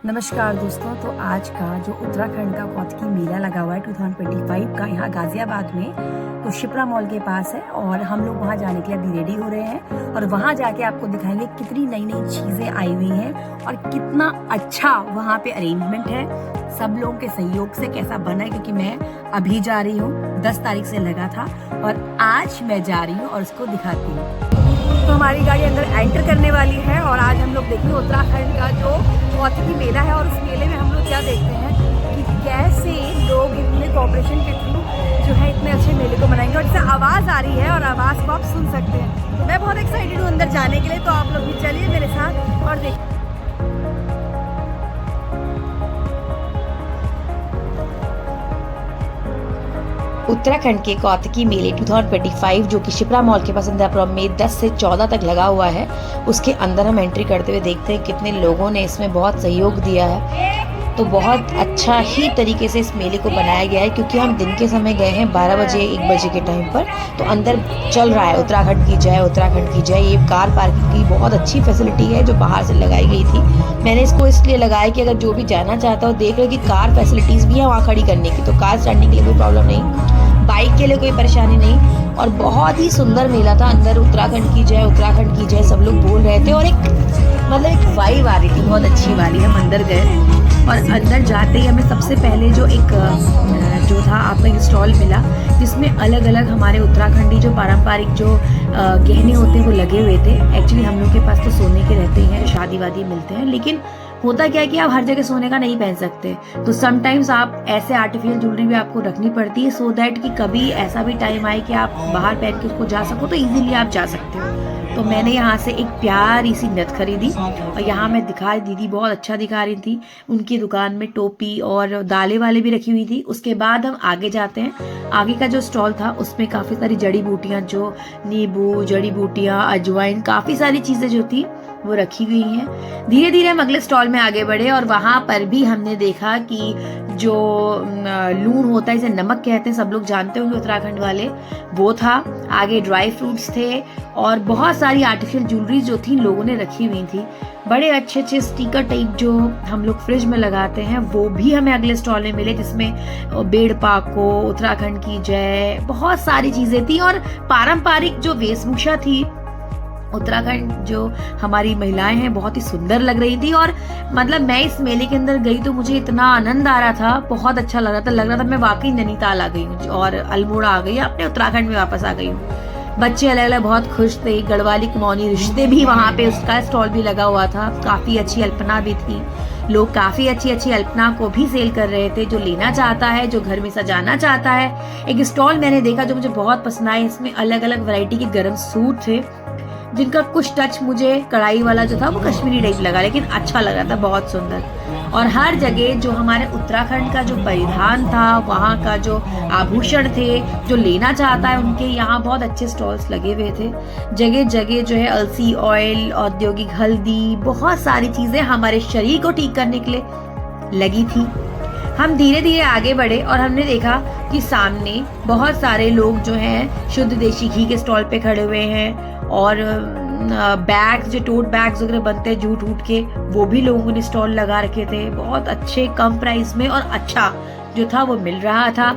नमस्कार दोस्तों। तो आज का जो उत्तराखंड का कौतकी मेला लगा हुआ है 2025 का यहाँ गाजियाबाद में, तो शिप्रा मॉल के पास है और हम लोग वहाँ जाने के लिए अभी रेडी हो रहे हैं और वहाँ जाके आपको दिखाएंगे कितनी नई नई चीज़ें आई हुई हैं और कितना अच्छा वहाँ पे अरेंजमेंट है सब लोगों के सहयोग से कैसा बना है। क्योंकि मैं अभी जा रही हूँ, 10 तारीख से लगा था और आज मैं जा रही हूँ और उसको दिखाती हूँ। तो हमारी गाड़ी अंदर एंटर करने वाली है और आज हम लोग देखेंगे उत्तराखंड का जो कौतकी मेला है और उस मेले में हम लोग क्या देखते हैं कि कैसे लोग इतने कॉपरेशन के थ्रू जो है इतने अच्छे मेले को मनाएंगे। और इससे आवाज़ आ रही है और आवाज़ को आप सुन सकते हैं। तो मैं बहुत एक्साइटेड हूँ अंदर जाने के लिए, तो आप लोग भी चलिए मेरे साथ और देखिए। उत्तराखंड के कौतकी मेले 2025 जो कि शिप्रा मॉल के पास इंदिरापुरम में 10 से 14 तक लगा हुआ है, उसके अंदर हम एंट्री करते हुए देखते हैं कितने लोगों ने इसमें बहुत सहयोग दिया है। तो बहुत अच्छा ही तरीके से इस मेले को बनाया गया है, क्योंकि हम दिन के समय गए हैं 12 बजे 1 बजे के टाइम पर। तो अंदर चल रहा है उत्तराखंड की जय, उत्तराखंड की जय। ये कार पार्किंग की बहुत अच्छी फैसिलिटी है जो बाहर से लगाई गई थी। मैंने इसको इसलिए लगाया कि अगर जो भी जाना चाहता हो देख रहे कि कार फैसिलिटीज़ भी है वहाँ खड़ी करने की, तो कार स्टैंडिंग के लिए कोई प्रॉब्लम नहीं, बाइक के लिए कोई परेशानी नहीं। और बहुत ही सुंदर मेला था। अंदर उत्तराखंड की जय, उत्तराखंड की जय सब लोग बोल रहे थे और एक वाइब आ रही थी बहुत अच्छी वाली। हम अंदर गए और अंदर जाते ही हमें सबसे पहले जो था आपको एक स्टॉल मिला जिसमें अलग अलग हमारे उत्तराखंडी जो पारंपरिक जो गहने होते हैं वो लगे हुए थे। एक्चुअली हम लोग के पास तो सोने के रहते हैं, शादी वादी मिलते हैं, लेकिन होता क्या है कि आप हर जगह सोने का नहीं पहन सकते। तो समटाइम्स आप ऐसे आर्टिफिशियल ज्वेलरी भी आपको रखनी पड़ती है, सो दैट कि कभी ऐसा भी टाइम आए कि आप बाहर पहन के उसको जा सको तो इजीली आप जा सकते हो। तो मैंने यहाँ से एक प्यारी सी नथ खरीदी और यहाँ मैं दिखा दीदी बहुत अच्छा दिखा रही थी। उनकी दुकान में टोपी और दालें वाले भी रखी हुई थी। उसके बाद हम आगे जाते हैं। आगे का जो स्टॉल था उसमें काफ़ी सारी जड़ी बूटियाँ, जो नींबू, जड़ी बूटियाँ, अजवाइन, काफ़ी सारी चीज़ें जो थी वो रखी हुई हैं। धीरे धीरे हम अगले स्टॉल में आगे बढ़े और वहाँ पर भी हमने देखा कि जो लून होता है, इसे नमक कहते हैं, सब लोग जानते होंगे उत्तराखंड वाले, वो था। आगे ड्राई फ्रूट्स थे और बहुत सारी आर्टिफिशियल ज्वेलरी जो थी लोगों ने रखी हुई थी। बड़े अच्छे अच्छे स्टिकर टाइप जो हम लोग फ्रिज में लगाते हैं वो भी हमें अगले स्टॉल में मिले, जिसमें बेड़ पाको, उत्तराखंड की जय, बहुत सारी चीजें थी। और पारंपरिक जो वेशभूषा थी उत्तराखंड जो हमारी महिलाएं हैं बहुत ही सुंदर लग रही थी। और मतलब मैं इस मेले के अंदर गई तो मुझे इतना आनंद आ रहा था, बहुत अच्छा लग रहा था मैं वाकई नैनीताल आ गई हूँ और अल्मोड़ा आ गई, अपने उत्तराखंड में वापस आ गई हूँ। बच्चे अलग अलग बहुत खुश थे। गढ़वाली कुमाऊनी रिश्ते भी वहाँ पे उसका स्टॉल भी लगा हुआ था। काफी अच्छी अल्पना भी थी, लोग काफी अच्छी अच्छी अल्पना को भी सेल कर रहे थे। जो लेना चाहता है, जो घर में सजाना चाहता है। एक स्टॉल मैंने देखा जो मुझे बहुत पसंद आया, इसमें अलग अलग वैरायटी के गर्म सूट थे जिनका कुछ टच मुझे कढ़ाई वाला जो था वो कश्मीरी टाइप लगा, लेकिन अच्छा लग रहा था, बहुत सुंदर। और हर जगह जो हमारे उत्तराखंड का जो परिधान था, वहाँ का जो आभूषण थे, जो लेना चाहता है उनके यहाँ बहुत अच्छे स्टॉल्स लगे हुए थे। जगह जगह जो है अलसी ऑयल, औद्योगिक हल्दी, बहुत सारी चीजें हमारे शरीर को ठीक करने के लिए लगी थी। हम धीरे धीरे आगे बढ़े और हमने देखा कि सामने बहुत सारे लोग जो हैं शुद्ध देशी घी के स्टॉल पे खड़े हुए हैं और बैग्स, जो टोट बैग्स वगैरह बनते हैं जूट वूट के, वो भी लोगों ने स्टॉल लगा रखे थे बहुत अच्छे कम प्राइस में, और अच्छा जो था वो मिल रहा था।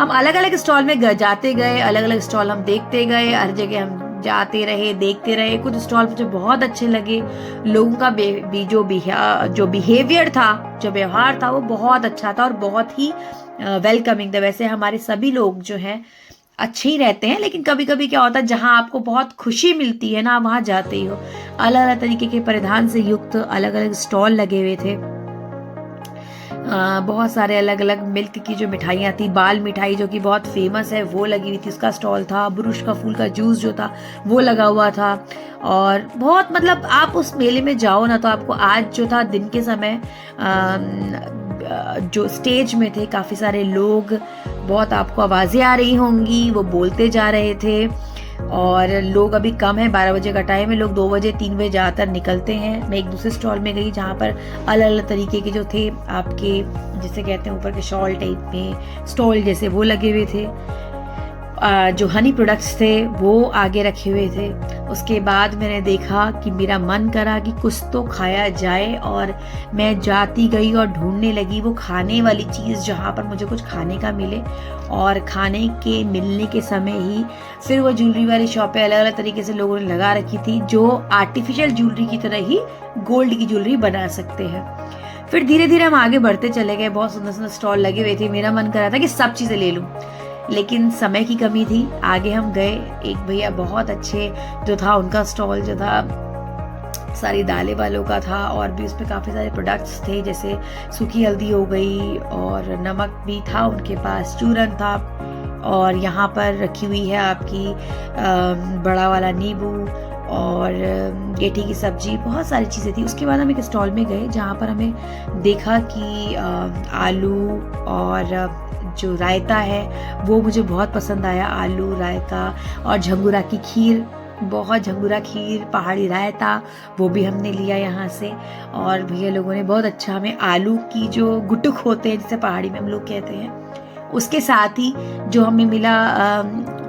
हम अलग अलग स्टॉल में जाते गए, अलग अलग स्टॉल हम देखते गए, हर जगह हम जाते रहे, देखते रहे। कुछ स्टॉल मुझे बहुत अच्छे लगे, लोगों का जो बिहेवियर था, जो व्यवहार था वो बहुत अच्छा था और बहुत ही वेलकमिंग था। वैसे हमारे सभी लोग जो हैं अच्छे ही रहते हैं, लेकिन कभी कभी क्या होता है जहाँ आपको बहुत खुशी मिलती है ना, वहाँ जाते ही हो। अलग अलग तरीके के परिधान से युक्त अलग अलग स्टॉल लगे हुए थे। बहुत सारे अलग अलग मिल्क की जो मिठाइयाँ थी, बाल मिठाई जो कि बहुत फेमस है वो लगी हुई थी, उसका स्टॉल था। बुरुश का फूल का जूस जो था वो लगा हुआ था। और बहुत मतलब आप उस मेले में जाओ ना तो आपको आज जो था दिन के समय जो स्टेज में थे काफ़ी सारे लोग, बहुत आपको आवाज़ें आ रही होंगी, वो बोलते जा रहे थे। और लोग अभी कम है, 12 बजे का टाइम है, लोग 2 बजे 3 बजे ज़्यादातर निकलते हैं। मैं एक दूसरे स्टॉल में गई जहाँ पर अलग अलग तरीके के जो थे आपके जिसे कहते हैं ऊपर के शॉल टाइप में स्टॉल जैसे वो लगे हुए थे। जो हनी प्रोडक्ट्स थे वो आगे रखे हुए थे। उसके बाद मैंने देखा कि मेरा मन करा कि कुछ तो खाया जाए, और मैं जाती गई और ढूंढने लगी वो खाने वाली चीज़ जहाँ पर मुझे कुछ खाने का मिले। और खाने के मिलने के समय ही फिर वो ज्वेलरी वाली शॉपें अलग अलग तरीके से लोगों ने लगा रखी थी, जो आर्टिफिशियल ज्वेलरी की तरह ही गोल्ड की ज्वेलरी बना सकते हैं। फिर धीरे धीरे हम आगे बढ़ते चले गए, बहुत सुंदर सुंदर स्टॉल लगे हुए थे। मेरा मन कर रहा था कि सब चीज़ें ले लूँ, लेकिन समय की कमी थी। आगे हम गए, एक भैया बहुत अच्छे जो था, उनका स्टॉल जो था सारी दालें वालों का था, और भी उसमें काफ़ी सारे प्रोडक्ट्स थे, जैसे सूखी हल्दी हो गई, और नमक भी था उनके पास, चूरन था, और यहाँ पर रखी हुई है आपकी बड़ा वाला नींबू और गेठी की सब्जी, बहुत सारी चीज़ें थी। उसके बाद हम एक स्टॉल में गए जहाँ पर हमें देखा कि आलू और जो रायता है वो मुझे बहुत पसंद आया। आलू रायता और झंगूरा की खीर, बहुत झंगूरा खीर, पहाड़ी रायता, वो भी हमने लिया यहाँ से। और भैया लोगों ने बहुत अच्छा हमें आलू की जो गुटुक होते हैं, जिसे पहाड़ी में हम लोग कहते हैं, उसके साथ ही जो हमें मिला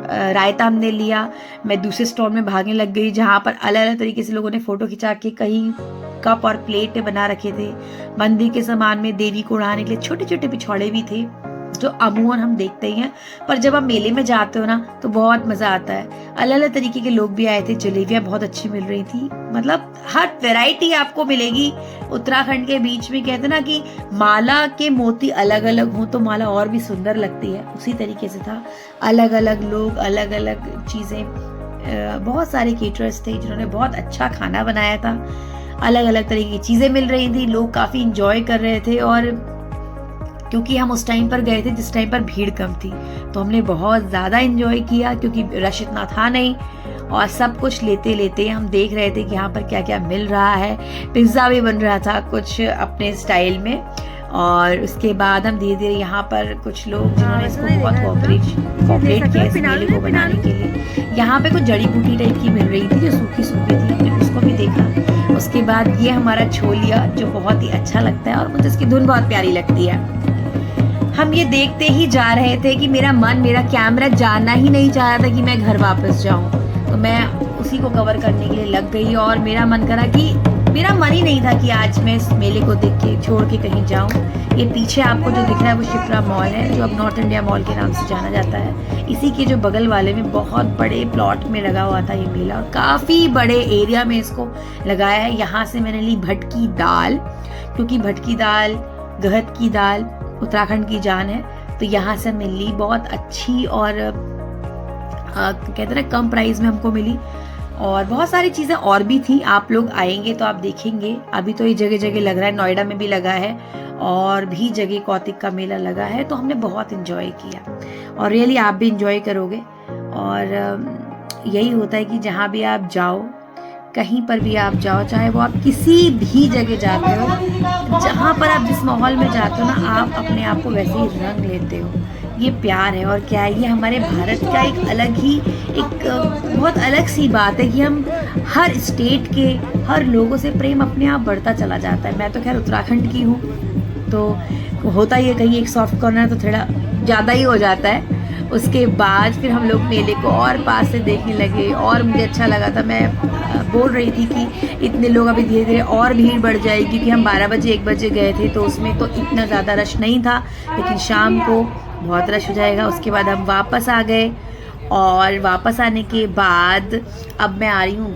रायता हमने लिया। मैं दूसरे स्टॉल में भागने लग गई जहाँ पर अलग अलग तरीके से लोगों ने फोटो खिंचा के कहीं कप और प्लेट बना रखे थे। मंदिर के सामान में देवी को उड़ाने के लिए छोटे छोटे पिछौड़े भी थे, जो अमूमन हम देखते ही हैं, पर जब आप मेले में जाते हो ना तो बहुत मजा आता है। अलग अलग तरीके के लोग भी आए थे, जलेबियां बहुत अच्छी मिल रही थी, मतलब हर वैरायटी आपको मिलेगी उत्तराखंड के बीच में। कहते ना कि माला के मोती अलग अलग हों तो माला और भी सुंदर लगती है, उसी तरीके से था। अलग अलग लोग, अलग अलग चीजें, बहुत सारे केटरर्स थे जिन्होंने बहुत अच्छा खाना बनाया था। अलग अलग तरीके की चीजें मिल रही थी, लोग काफी इंजॉय कर रहे थे। और क्योंकि हम उस टाइम पर गए थे जिस टाइम पर भीड़ कम थी, तो हमने बहुत ज़्यादा एंजॉय किया, क्योंकि रश इतना था नहीं। और सब कुछ लेते लेते हम देख रहे थे कि यहाँ पर क्या क्या मिल रहा है। पिज्ज़ा भी बन रहा था कुछ अपने स्टाइल में। और उसके बाद हम धीरे धीरे यहाँ पर कुछ लोग जिन्होंने इसको बहुत कोऑपरेट किया इस मेले को बनाने के लिए, यहाँ पे कुछ जड़ी बूटी टाइप की मिल रही थी जो सूखी सूखी थी, हमने उसको भी देखा। उसके बाद ये हमारा छोलिया जो बहुत ही अच्छा लगता है और मुझे इसकी धुन बहुत प्यारी लगती है। हम ये देखते ही जा रहे थे कि मेरा कैमरा जाना ही नहीं चाह रहा था कि मैं घर वापस जाऊं, तो मैं उसी को कवर करने के लिए लग गई। और मेरा मन ही नहीं था कि आज मैं इस मेले को देख के छोड़ के कहीं जाऊं। ये पीछे आपको जो दिख रहा है वो शिप्रा मॉल है, जो अब नॉर्थ इंडिया मॉल के नाम से जाना जाता है। इसी के जो बगल वाले में बहुत बड़े प्लॉट में लगा हुआ था ये मेला, और काफी बड़े एरिया में इसको लगाया है। यहाँ से मैंने ली भटकी दाल, क्योंकि भटकी दाल, गहत की दाल उत्तराखंड की जान है, तो यहाँ से मैं ली। बहुत अच्छी और कहते हैं ना कम प्राइस में हमको मिली। और बहुत सारी चीजें और भी थी, आप लोग आएंगे तो आप देखेंगे। अभी तो ये जगह जगह लग रहा है, नोएडा में भी लगा है और भी जगह कौतिक का मेला लगा है, तो हमने बहुत इंजॉय किया और रियली आप भी इंजॉय करोगे। और यही होता है कि जहाँ भी आप जाओ, कहीं पर भी आप जाओ, चाहे वो आप किसी भी जगह जाते हो, जहाँ पर आप जिस माहौल में जाते हो ना, आप अपने आप को वैसे ही रंग लेते हो। ये प्यार है। और क्या है, ये हमारे भारत का एक अलग ही, एक बहुत अलग सी बात है कि हम हर स्टेट के हर लोगों से प्रेम अपने आप बढ़ता चला जाता है। मैं तो खैर उत्तराखंड की हूँ, तो होता ही है, कहीं एक सॉफ्ट कॉर्नर तो थोड़ा ज़्यादा ही हो जाता है। उसके बाद फिर हम लोग मेले को और पास से देखने लगे और मुझे अच्छा लगा था। मैं बोल रही थी कि इतने लोग अभी धीरे धीरे और भीड़ बढ़ जाएगी, क्योंकि हम 12 बजे 1 बजे गए थे, तो उसमें तो इतना ज़्यादा रश नहीं था, लेकिन शाम को बहुत रश हो जाएगा। उसके बाद हम वापस आ गए और वापस आने के बाद अब मैं आ रही हूँ।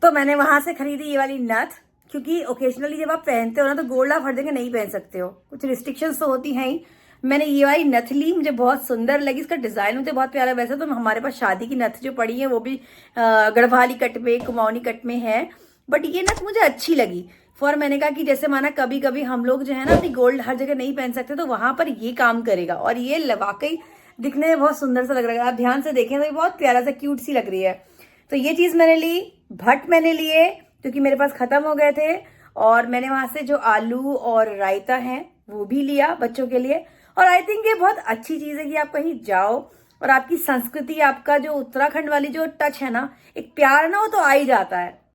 तो मैंने वहां से खरीदी ये वाली नथ, क्योंकि ओकेजनली जब आप पहनते हो ना तो गोल्ड आप हर जगह नहीं पहन सकते हो, कुछ रिस्ट्रिक्शंस तो होती हैं ही। मैंने ये वाली नथ ली, मुझे बहुत सुंदर लगी, इसका डिजाइन मुझे बहुत प्यारा। वैसे तो हमारे पास शादी की नथ जो पड़ी है वो भी गढ़वाली कट में, कुमाऊनी कट में है, बट ये नथ मुझे अच्छी लगी। फॉर मैंने कहा कि जैसे माना कभी कभी हम लोग जो है ना अपनी गोल्ड हर जगह नहीं पहन सकते, तो वहां पर ये काम करेगा। और ये वाकई दिखने में बहुत सुंदर सा लग रहा है, आप ध्यान से देखें तो ये बहुत प्यारा सा क्यूट सी लग रही है। तो ये चीज मैंने ली। भट्ट मैंने लिए क्योंकि मेरे पास खत्म हो गए थे, और मैंने वहां से जो आलू और रायता है वो भी लिया बच्चों के लिए। और आई थिंक ये बहुत अच्छी चीज है कि आप कहीं जाओ और आपकी संस्कृति, आपका जो उत्तराखंड वाली जो टच है ना, एक प्यार ना, वो तो आ ही जाता है।